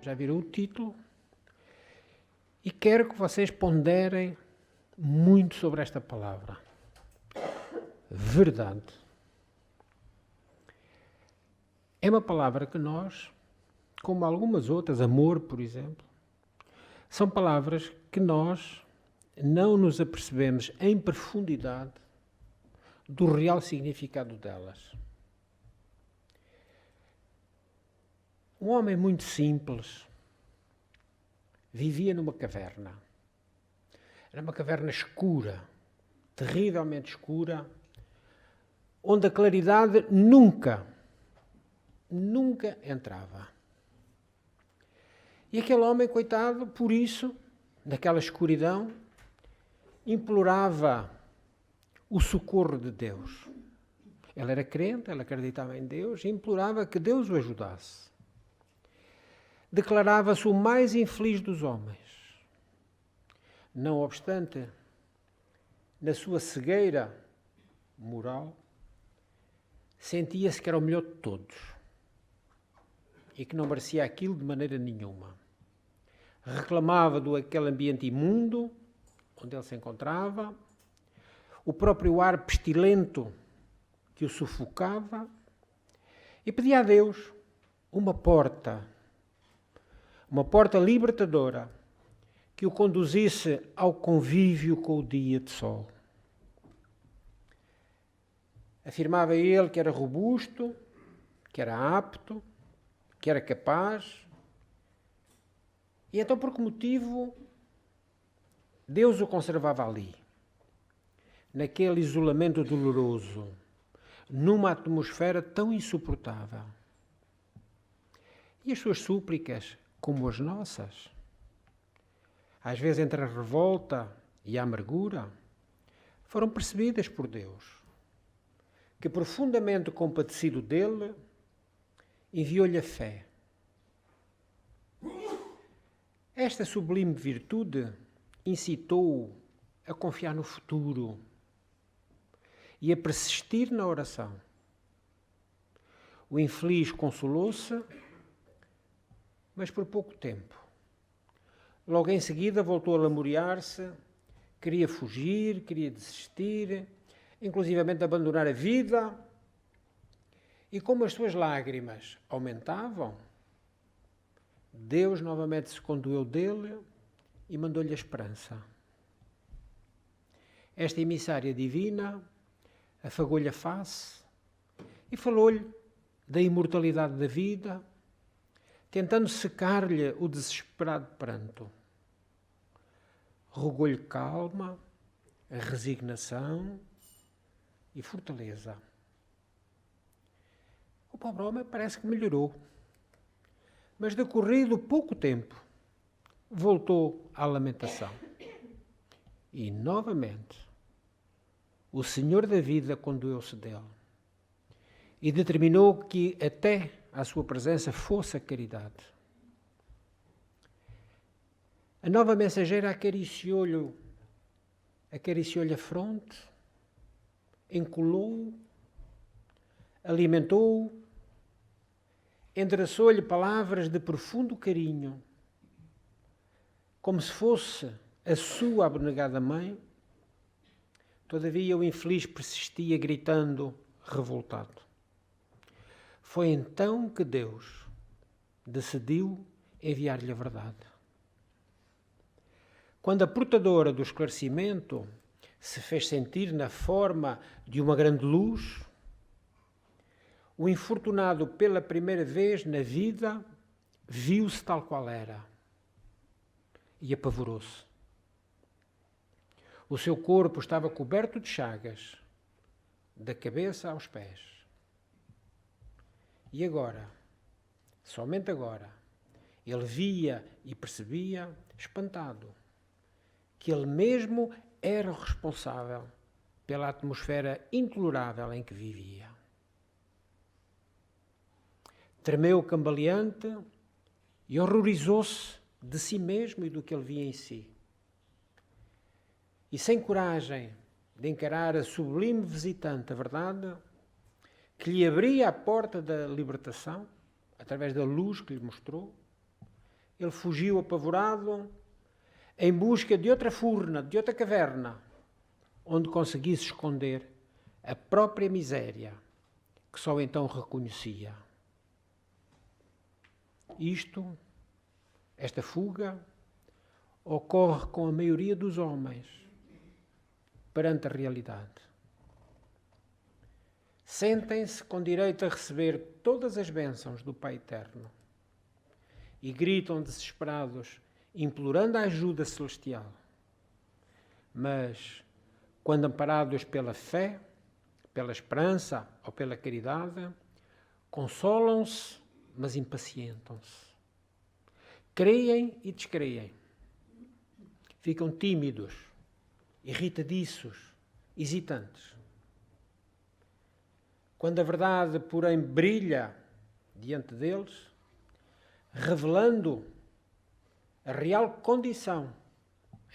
já viram o título, e quero que vocês ponderem muito sobre esta palavra. Verdade. É uma palavra que nós, como algumas outras, amor, por exemplo, são palavras que nós não nos apercebemos em profundidade do real significado delas. Um homem muito simples vivia numa caverna. Era uma caverna escura, terrivelmente escura, onde a claridade nunca entrava. E aquele homem, coitado, por isso, naquela escuridão, implorava o socorro de Deus. Ele era crente, ele acreditava em Deus e implorava que Deus o ajudasse. Declarava-se o mais infeliz dos homens. Não obstante, na sua cegueira moral, sentia-se que era o melhor de todos e que não merecia aquilo de maneira nenhuma. Reclamava daquele ambiente imundo onde ele se encontrava, o próprio ar pestilento que o sufocava, e pedia a Deus uma porta libertadora que o conduzisse ao convívio com o dia de sol. Afirmava ele que era robusto, que era apto, que era capaz. E então, por que motivo Deus o conservava ali, naquele isolamento doloroso, numa atmosfera tão insuportável? E as suas súplicas, como as nossas, às vezes entre a revolta e a amargura, foram percebidas por Deus, que profundamente compadecido dele, enviou-lhe a fé. Esta sublime virtude incitou-o a confiar no futuro e a persistir na oração. O infeliz consolou-se, mas por pouco tempo. Logo em seguida voltou a lamuriar-se, queria fugir, queria desistir, inclusivamente abandonar a vida. E como as suas lágrimas aumentavam, Deus novamente se condoeu dele e mandou-lhe a esperança. Esta emissária divina afagou-lhe a face e falou-lhe da imortalidade da vida, tentando secar-lhe o desesperado pranto. Rogou-lhe calma, a resignação e fortaleza. O pobre homem parece que melhorou, mas decorrido pouco tempo, voltou à lamentação. E, novamente, o Senhor da vida condoeu-se dele e determinou que até a sua presença fosse a caridade. A nova mensageira acariciou-lhe a fronte, encolou-o, alimentou-o, endereçou-lhe palavras de profundo carinho, como se fosse a sua abnegada mãe. Todavia o infeliz persistia, gritando, revoltado. Foi então que Deus decidiu enviar-lhe a verdade. Quando a portadora do esclarecimento se fez sentir na forma de uma grande luz, o infortunado, pela primeira vez na vida, viu-se tal qual era e apavorou-se. O seu corpo estava coberto de chagas, da cabeça aos pés. E agora, somente agora, ele via e percebia, espantado, que ele mesmo era o responsável pela atmosfera intolerável em que vivia. Tremeu cambaleante e horrorizou-se de si mesmo e do que ele via em si. E sem coragem de encarar a sublime visitante, a verdade, que lhe abria a porta da libertação, através da luz que lhe mostrou, ele fugiu apavorado em busca de outra furna, de outra caverna, onde conseguisse esconder a própria miséria, que só então reconhecia. Esta fuga, ocorre com a maioria dos homens perante a realidade. Sentem-se com direito a receber todas as bênçãos do Pai Eterno e gritam desesperados, implorando a ajuda celestial. Mas, quando amparados pela fé, pela esperança ou pela caridade, consolam-se, mas impacientam-se. Creem e descreem. Ficam tímidos, irritadiços, hesitantes. Quando a verdade, porém, brilha diante deles, revelando a real condição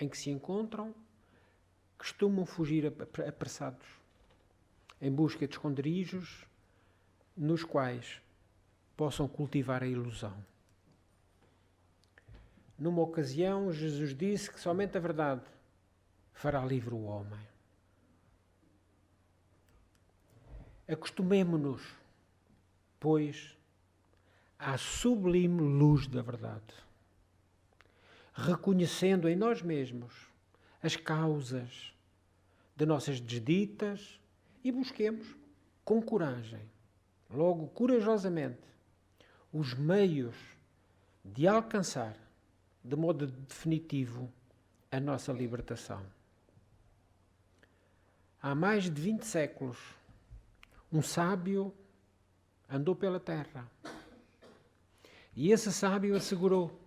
em que se encontram, costumam fugir apressados, em busca de esconderijos nos quais possam cultivar a ilusão. Numa ocasião, Jesus disse que somente a verdade fará livre o homem. Acostumemo-nos, pois, à sublime luz da verdade, reconhecendo em nós mesmos as causas de nossas desditas e busquemos com coragem, logo corajosamente, os meios de alcançar de modo definitivo a nossa libertação. Há mais de 20 séculos, um sábio andou pela terra e esse sábio assegurou: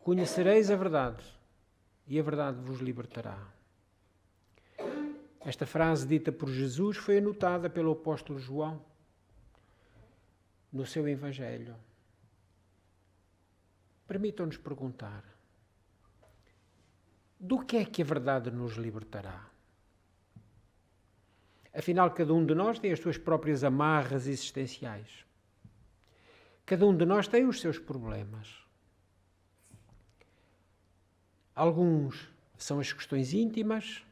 conhecereis a verdade e a verdade vos libertará. Esta frase dita por Jesus foi anotada pelo apóstolo João no seu Evangelho. Permitam-nos perguntar: do que é que a verdade nos libertará? Afinal, cada um de nós tem as suas próprias amarras existenciais. Cada um de nós tem os seus problemas. Alguns são as questões íntimas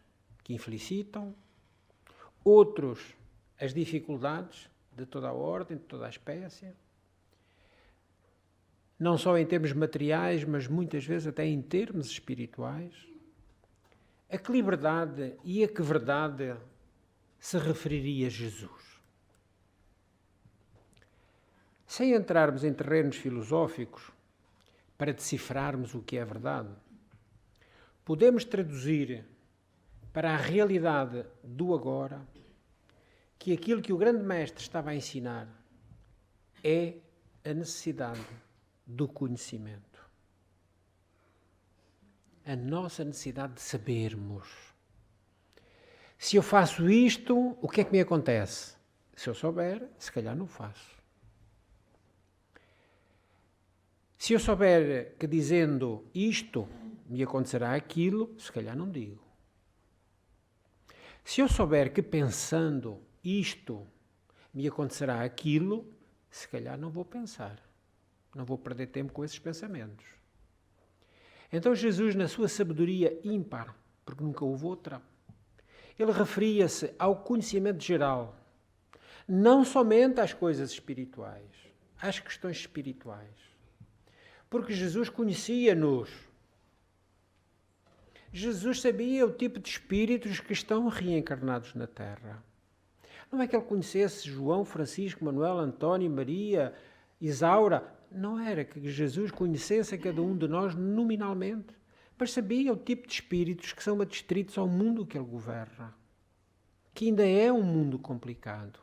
que infelicitam, outros as dificuldades de toda a ordem, de toda a espécie, não só em termos materiais, mas muitas vezes até em termos espirituais. A que liberdade e a que verdade se referiria Jesus? Sem entrarmos em terrenos filosóficos para decifrarmos o que é verdade, podemos traduzir para a realidade do agora que aquilo que o grande mestre estava a ensinar é a necessidade do conhecimento. A nossa necessidade de sabermos. Se eu faço isto, o que é que me acontece? Se eu souber, se calhar não faço. Se eu souber que dizendo isto me acontecerá aquilo, se calhar não digo. Se eu souber que pensando isto me acontecerá aquilo, se calhar não vou pensar. Não vou perder tempo com esses pensamentos. Então Jesus, na sua sabedoria ímpar, porque nunca houve outra, ele referia-se ao conhecimento geral, não somente às coisas espirituais, às questões espirituais. Porque Jesus conhecia-nos. Jesus sabia o tipo de espíritos que estão reencarnados na Terra. Não é que ele conhecesse João, Francisco, Manuel, António, Maria, Isaura. Não era que Jesus conhecesse a cada um de nós nominalmente, mas sabia o tipo de espíritos que são adstritos ao mundo que ele governa, que ainda é um mundo complicado.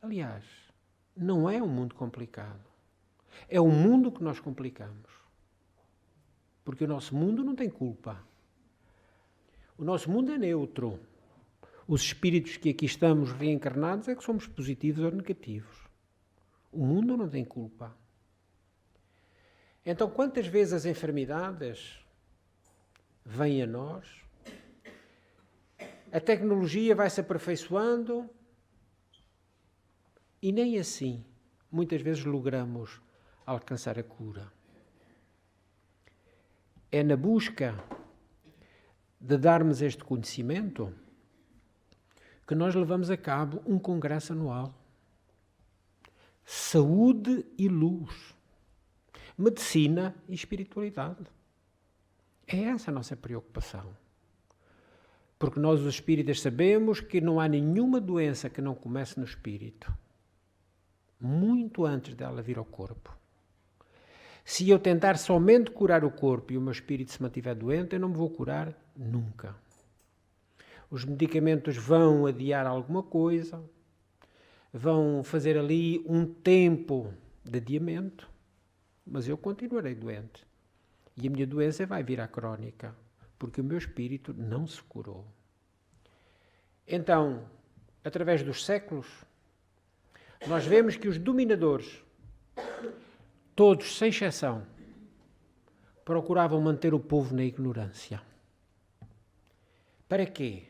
Aliás, não é um mundo complicado. É o mundo que nós complicamos. Porque o nosso mundo não tem culpa. O nosso mundo é neutro. Os espíritos que aqui estamos reencarnados é que somos positivos ou negativos. O mundo não tem culpa. Então, quantas vezes as enfermidades vêm a nós, a tecnologia vai se aperfeiçoando e nem assim, muitas vezes, logramos alcançar a cura. É na busca de darmos este conhecimento que nós levamos a cabo um congresso anual. Saúde e luz. Medicina e espiritualidade. É essa a nossa preocupação. Porque nós, os espíritas, sabemos que não há nenhuma doença que não comece no espírito, muito antes dela vir ao corpo. Se eu tentar somente curar o corpo e o meu espírito se mantiver doente, eu não me vou curar nunca. Os medicamentos vão adiar alguma coisa, vão fazer ali um tempo de adiamento, mas eu continuarei doente. E a minha doença vai virar crónica, porque o meu espírito não se curou. Então, através dos séculos, nós vemos que os dominadores, todos, sem exceção, procuravam manter o povo na ignorância. Para quê?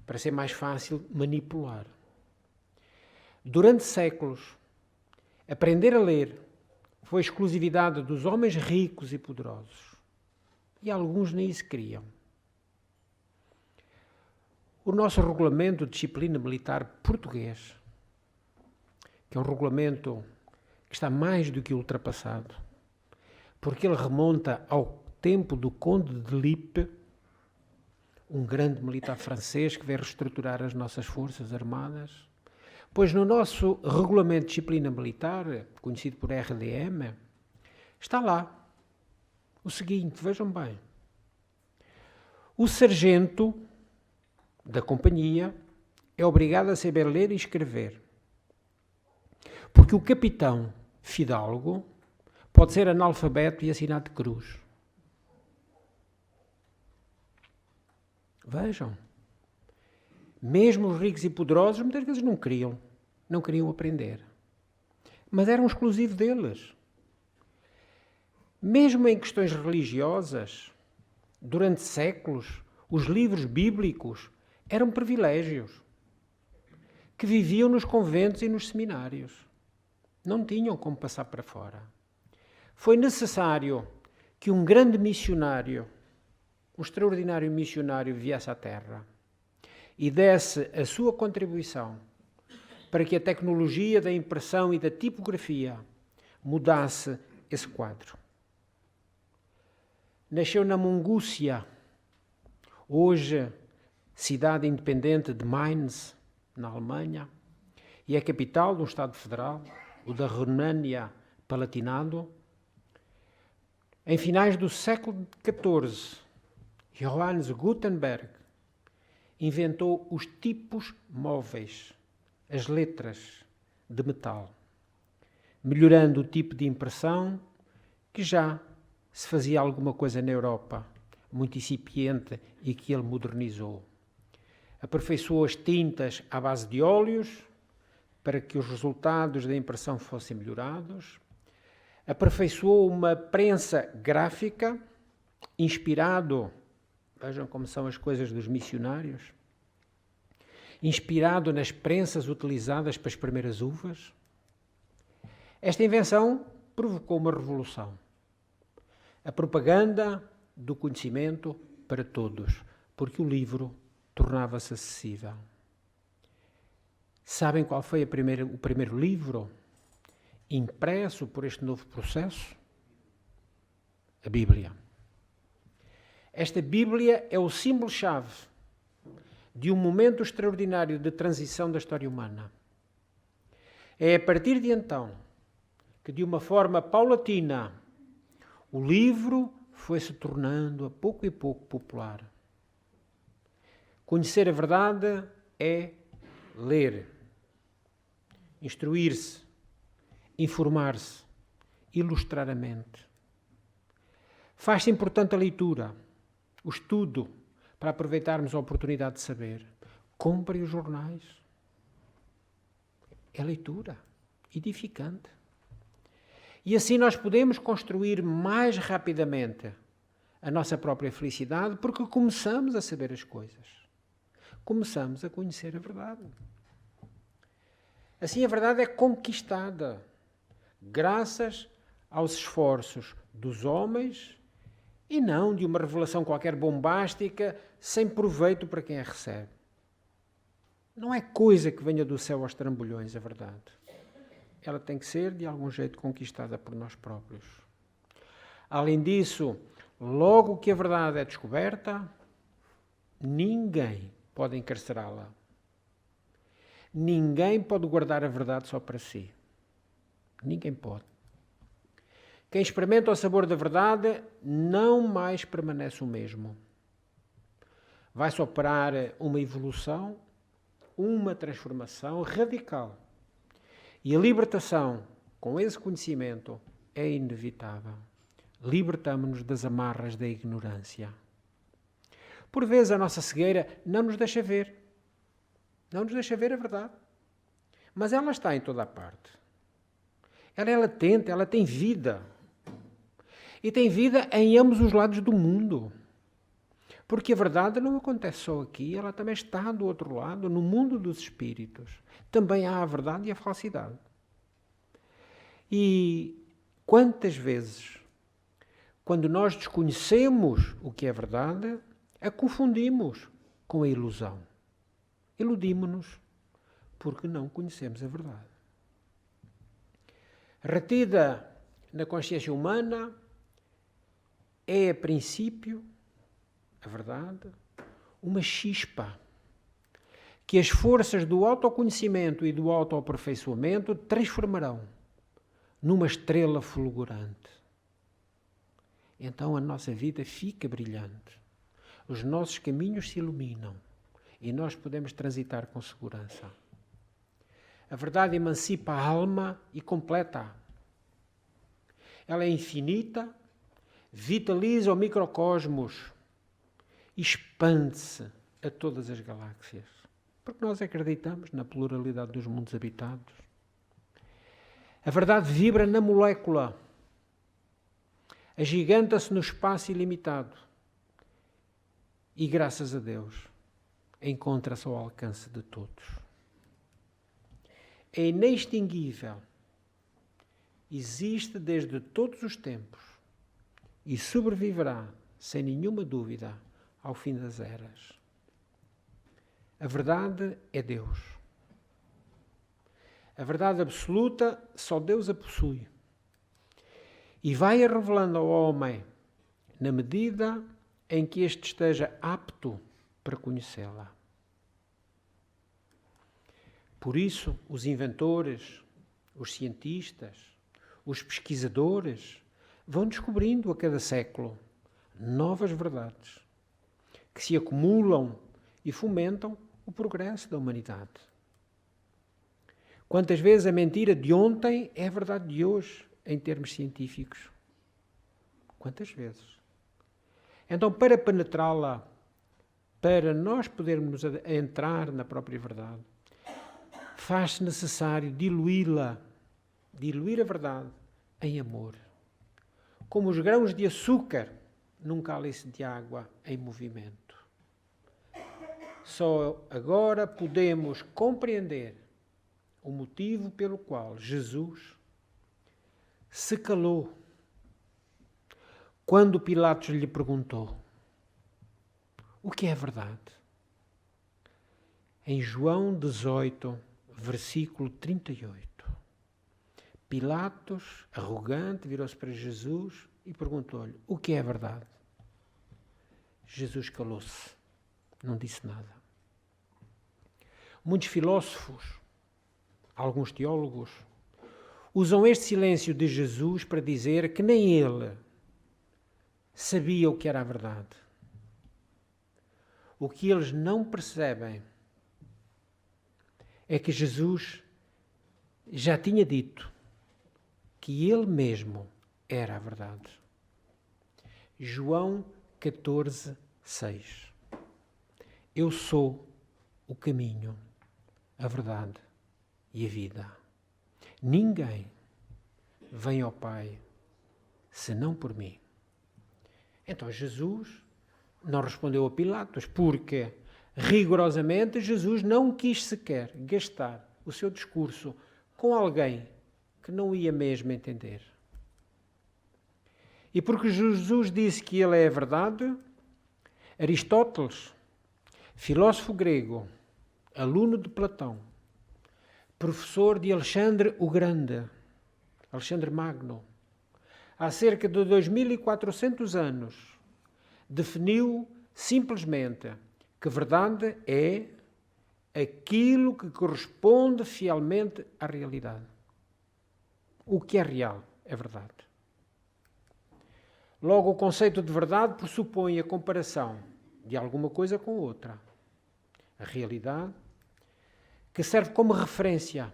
Para ser mais fácil manipular. Durante séculos, aprender a ler foi exclusividade dos homens ricos e poderosos. E alguns nem isso queriam. O nosso regulamento de disciplina militar português, que é um regulamento que está mais do que ultrapassado, porque ele remonta ao tempo do Conde de Lippe, um grande militar francês que veio reestruturar as nossas forças armadas. Pois no nosso regulamento de disciplina militar, conhecido por RDM, está lá o seguinte, vejam bem. O sargento da companhia é obrigado a saber ler e escrever. Porque o capitão fidalgo pode ser analfabeto e assinar de cruz. Vejam. Mesmo os ricos e poderosos muitas vezes não queriam aprender. Mas era um exclusivo deles. Mesmo em questões religiosas, durante séculos, os livros bíblicos eram privilégios que viviam nos conventos e nos seminários. Não tinham como passar para fora. Foi necessário que um grande missionário, um extraordinário missionário, viesse à Terra e desse a sua contribuição para que a tecnologia da impressão e da tipografia mudasse esse quadro. Nasceu na Mungúcia, hoje cidade independente de Mainz, na Alemanha, e é capital de um Estado federal, o da Renânia-Palatinado. Em finais do século XIV, Johannes Gutenberg inventou os tipos móveis, as letras de metal, melhorando o tipo de impressão que já se fazia alguma coisa na Europa, muito incipiente, e que ele modernizou. Aperfeiçoou as tintas à base de óleos para que os resultados da impressão fossem melhorados. Aperfeiçoou uma prensa gráfica, inspirado, vejam como são as coisas dos missionários, inspirado nas prensas utilizadas para as primeiras uvas. Esta invenção provocou uma revolução. A propaganda do conhecimento para todos, porque o livro tornava-se acessível. Sabem qual foi o primeiro livro impresso por este novo processo? A Bíblia. Esta Bíblia é o símbolo-chave de um momento extraordinário de transição da história humana. É a partir de então que, de uma forma paulatina, o livro foi se tornando a pouco e pouco popular. Conhecer a verdade é ler, instruir-se, informar-se, ilustrar a mente. Faz-se importante a leitura, o estudo, para aproveitarmos a oportunidade de saber. Comprem os jornais. É leitura edificante. E assim nós podemos construir mais rapidamente a nossa própria felicidade, porque começamos a saber as coisas. Começamos a conhecer a verdade. Assim a verdade é conquistada. graças aos esforços dos homens e não de uma revelação qualquer bombástica, sem proveito para quem a recebe. Não é coisa que venha do céu aos trambolhões, a verdade. Ela tem que ser, de algum jeito, conquistada por nós próprios. Além disso, logo que a verdade é descoberta, ninguém pode encarcerá-la. Ninguém pode guardar a verdade só para si. Ninguém pode. Quem experimenta o sabor da verdade não mais permanece o mesmo. Vai-se operar uma evolução, uma transformação radical. E a libertação com esse conhecimento é inevitável. Libertamo-nos das amarras da ignorância. Por vezes a nossa cegueira não nos deixa ver. Não nos deixa ver a verdade. Mas ela está em toda a parte. Ela é latente, ela tem vida. E tem vida em ambos os lados do mundo. Porque a verdade não acontece só aqui, ela também está do outro lado, no mundo dos espíritos. Também há a verdade e a falsidade. E quantas vezes, quando nós desconhecemos o que é verdade, a confundimos com a ilusão. Iludimos-nos porque não conhecemos a verdade. Retida na consciência humana, é a princípio, a verdade, uma chispa que as forças do autoconhecimento e do autoaperfeiçoamento transformarão numa estrela fulgurante. Então a nossa vida fica brilhante, os nossos caminhos se iluminam e nós podemos transitar com segurança. A verdade emancipa a alma e completa-a. Ela é infinita, vitaliza o microcosmos, expande-se a todas as galáxias. Porque nós acreditamos na pluralidade dos mundos habitados. A verdade vibra na molécula, agiganta-se no espaço ilimitado e, graças a Deus, encontra-se ao alcance de todos. É inextinguível, existe desde todos os tempos e sobreviverá, sem nenhuma dúvida, ao fim das eras. A verdade é Deus. A verdade absoluta, só Deus a possui. E vai-a revelando ao homem na medida em que este esteja apto para conhecê-la. Por isso, os inventores, os cientistas, os pesquisadores vão descobrindo a cada século novas verdades que se acumulam e fomentam o progresso da humanidade. Quantas vezes a mentira de ontem é a verdade de hoje, em termos científicos? Quantas vezes? Então, para penetrá-la, para nós podermos entrar na própria verdade, faz-se necessário diluí-la, diluir a verdade em amor. Como os grãos de açúcar num cálice de água em movimento. Só agora podemos compreender o motivo pelo qual Jesus se calou quando Pilatos lhe perguntou: o que é verdade? Em João 18, versículo 38. Pilatos, arrogante, virou-se para Jesus e perguntou-lhe: o que é verdade? Jesus calou-se, não disse nada. Muitos filósofos, alguns teólogos, usam este silêncio de Jesus para dizer que nem ele sabia o que era a verdade. O que eles não percebem é que Jesus já tinha dito que ele mesmo era a verdade. João 14, 6. Eu sou o caminho, a verdade e a vida. Ninguém vem ao Pai senão por mim. Então Jesus não respondeu a Pilatos, porque rigorosamente Jesus não quis sequer gastar o seu discurso com alguém que não ia mesmo entender. E porque Jesus disse que ele é a verdade, Aristóteles, filósofo grego, aluno de Platão, professor de Alexandre o Grande, Alexandre Magno, há cerca de 2400 anos, definiu simplesmente que verdade é aquilo que corresponde fielmente à realidade. O que é real é verdade. Logo, o conceito de verdade pressupõe a comparação de alguma coisa com outra. A realidade, que serve como referência.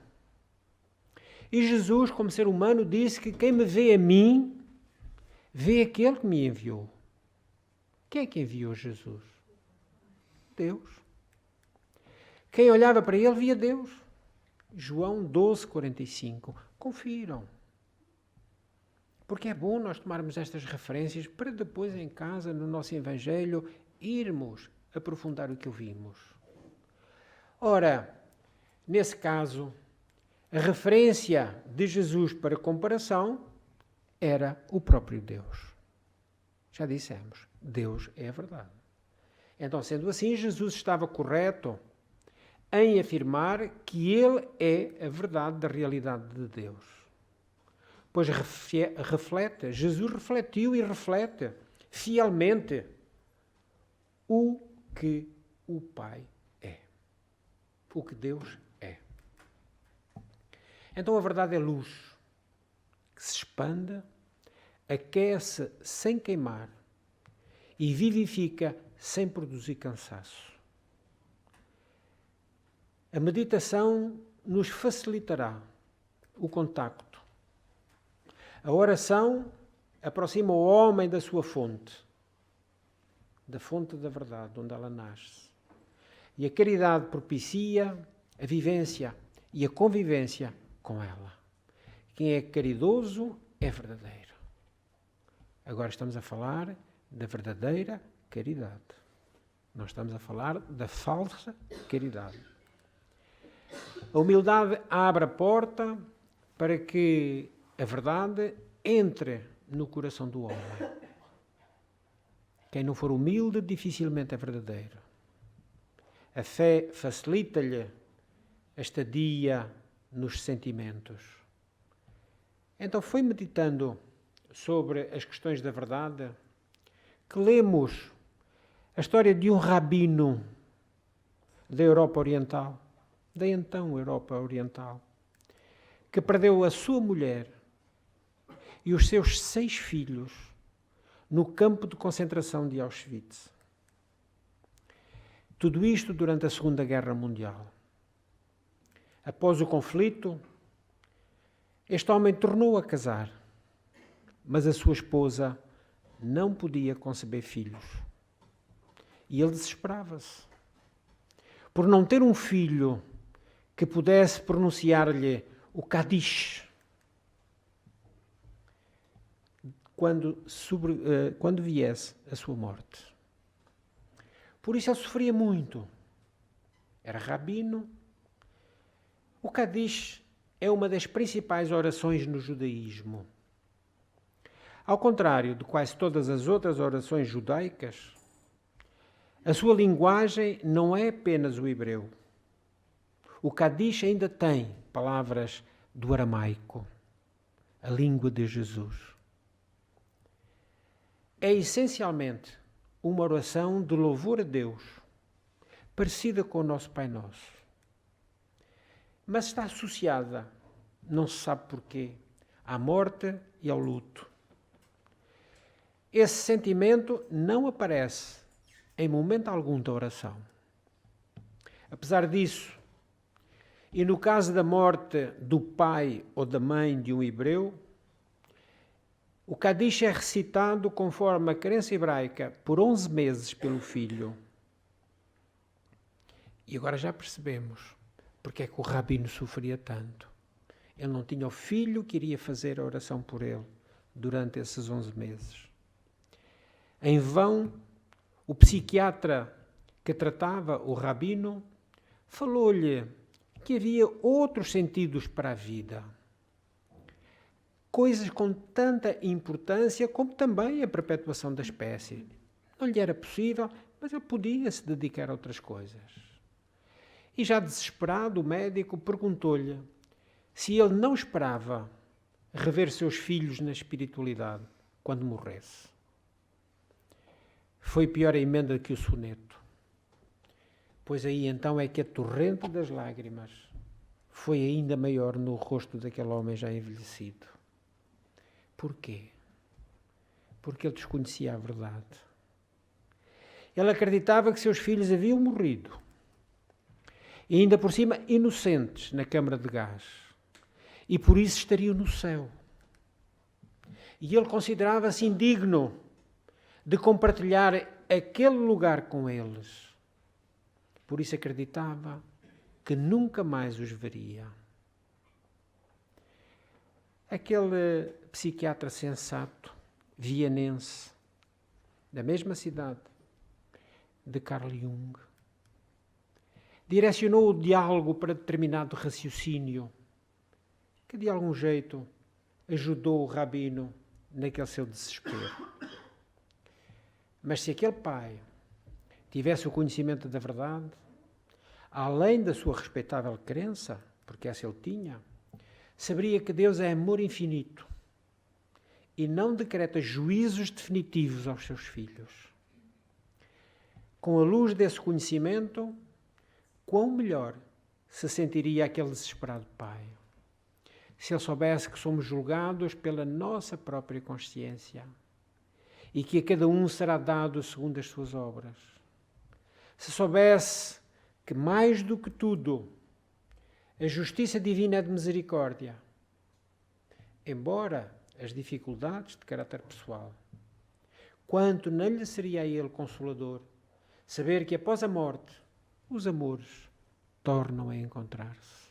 E Jesus, como ser humano, disse que quem me vê a mim, vê aquele que me enviou. Quem é que enviou Jesus? Deus. Quem olhava para ele via Deus. João 12:45. Confiram. Porque é bom nós tomarmos estas referências para depois em casa, no nosso Evangelho, irmos aprofundar o que ouvimos. Ora, nesse caso, a referência de Jesus para comparação era o próprio Deus. Já dissemos, Deus é a verdade. Então, sendo assim, Jesus estava correto em afirmar que ele é a verdade da realidade de Deus. Pois reflete, Jesus refletiu e reflete fielmente o que o Pai é. O que Deus é. Então a verdade é luz, que se expande, aquece sem queimar e vivifica sem produzir cansaço. A meditação nos facilitará o contacto. A oração aproxima o homem da sua fonte, da fonte da verdade, onde ela nasce. E a caridade propicia a vivência e a convivência com ela. Quem é caridoso é verdadeiro. Agora estamos a falar da verdadeira caridade. Não estamos a falar da falsa caridade. A humildade abre a porta para que a verdade entre no coração do homem. Quem não for humilde dificilmente é verdadeiro. A fé facilita-lhe a estadia nos sentimentos. Então foi meditando sobre as questões da verdade que lemos a história de um rabino da Europa Oriental, da então Europa Oriental, que perdeu a sua mulher e os seus 6 filhos no campo de concentração de Auschwitz. Tudo isto durante a Segunda Guerra Mundial. Após o conflito, este homem tornou a casar, mas a sua esposa não podia conceber filhos. E ele desesperava-se por não ter um filho que pudesse pronunciar-lhe o Kadish quando viesse a sua morte. Por isso ele sofria muito. Era rabino. O Kadish é uma das principais orações no judaísmo. Ao contrário de quase todas as outras orações judaicas, a sua linguagem não é apenas o hebreu. O Kadish ainda tem palavras do aramaico, a língua de Jesus. É essencialmente uma oração de louvor a Deus, parecida com o nosso Pai Nosso. Mas está associada, não se sabe porquê, à morte e ao luto. Esse sentimento não aparece em momento algum da oração. Apesar disso, e no caso da morte do pai ou da mãe de um hebreu, o Kadish é recitado conforme a crença hebraica por 11 meses pelo filho. E agora já percebemos porque é que o rabino sofria tanto. Ele não tinha o filho que iria fazer a oração por ele durante esses 11 meses. Em vão, o psiquiatra que tratava o rabino falou-lhe que havia outros sentidos para a vida. coisas com tanta importância como também a perpetuação da espécie. Não lhe era possível, mas ele podia se dedicar a outras coisas. E já desesperado, o médico perguntou-lhe se ele não esperava rever seus filhos na espiritualidade quando morresse. Foi pior a emenda que o soneto, pois aí então é que a torrente das lágrimas foi ainda maior no rosto daquele homem já envelhecido. Porquê? Porque ele desconhecia a verdade. Ele acreditava que seus filhos haviam morrido, e ainda por cima inocentes, na câmara de gás, e por isso estariam no céu. E ele considerava-se indigno de compartilhar aquele lugar com eles. Por isso acreditava que nunca mais os veria. Aquele psiquiatra sensato, vienense, da mesma cidade, de Carl Jung, direcionou o diálogo para determinado raciocínio, que de algum jeito ajudou o rabino naquele seu desespero. Mas se aquele pai tivesse o conhecimento da verdade, além da sua respeitável crença, porque essa ele tinha, saberia que Deus é amor infinito e não decreta juízos definitivos aos seus filhos. Com a luz desse conhecimento, quão melhor se sentiria aquele desesperado pai, se ele soubesse que somos julgados pela nossa própria consciência e que a cada um será dado segundo as suas obras. Se soubesse que, mais do que tudo, a justiça divina é de misericórdia, embora as dificuldades de caráter pessoal, quanto não lhe seria a ele consolador saber que após a morte os amores tornam a encontrar-se.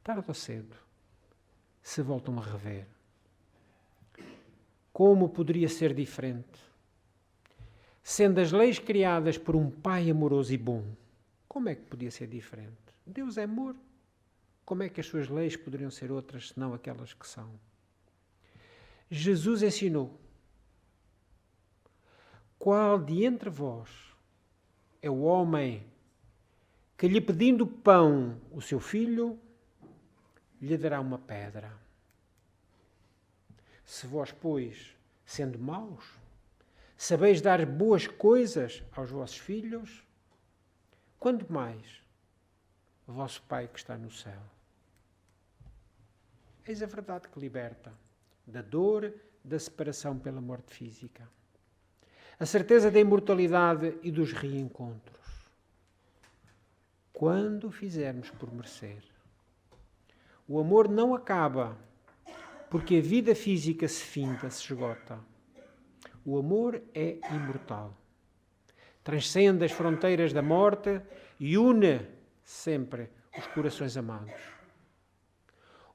Tarde ou cedo se voltam a rever. Como poderia ser diferente? Sendo as leis criadas por um pai amoroso e bom, como é que podia ser diferente? Deus é amor. Como é que as suas leis poderiam ser outras senão aquelas que são? Jesus ensinou: qual de entre vós é o homem que, lhe pedindo pão o seu filho, lhe dará uma pedra? Se vós, pois, sendo maus, sabeis dar boas coisas aos vossos filhos, quanto mais o vosso Pai que está no céu. Eis a verdade que liberta da dor da separação pela morte física, a certeza da imortalidade e dos reencontros. Quando o fizermos por merecer. O amor não acaba porque a vida física se finda, se esgota. O amor é imortal. Transcende as fronteiras da morte e une sempre os corações amados.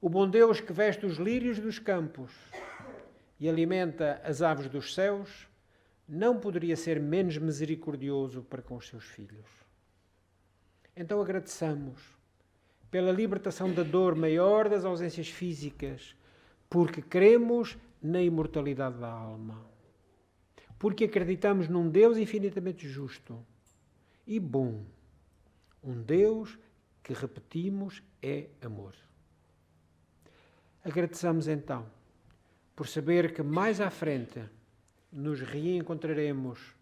O bom Deus que veste os lírios dos campos e alimenta as aves dos céus não poderia ser menos misericordioso para com os seus filhos. Então agradeçamos pela libertação da dor maior das ausências físicas, porque cremos na imortalidade da alma. Porque acreditamos num Deus infinitamente justo e bom. Um Deus que, repetimos, é amor. Agradeçamos então por saber que mais à frente nos reencontraremos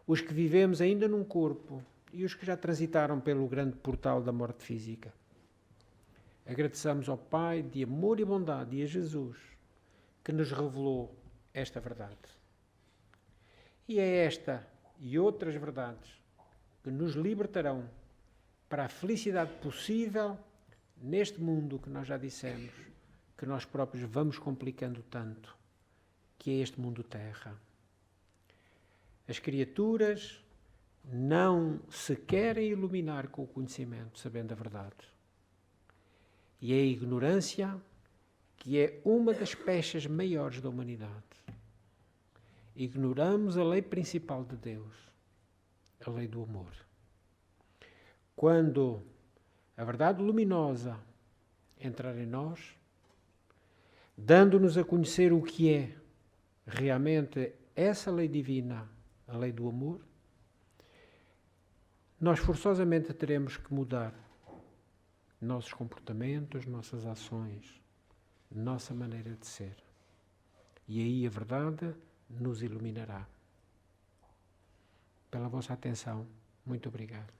os que vivemos ainda num corpo e os que já transitaram pelo grande portal da morte física. Agradeçamos ao Pai de amor e bondade e a Jesus que nos revelou esta verdade. E é esta e outras verdades que nos libertarão para a felicidade possível neste mundo que nós já dissemos, que nós próprios vamos complicando tanto, que é este mundo terra. As criaturas não se querem iluminar com o conhecimento, sabendo a verdade. E é a ignorância que é uma das pechas maiores da humanidade. Ignoramos a lei principal de Deus, a lei do amor. Quando a verdade luminosa entrar em nós, dando-nos a conhecer o que é realmente essa lei divina, a lei do amor, nós forçosamente teremos que mudar nossos comportamentos, nossas ações, nossa maneira de ser. E aí a verdade nos iluminará. Pela vossa atenção, muito obrigado.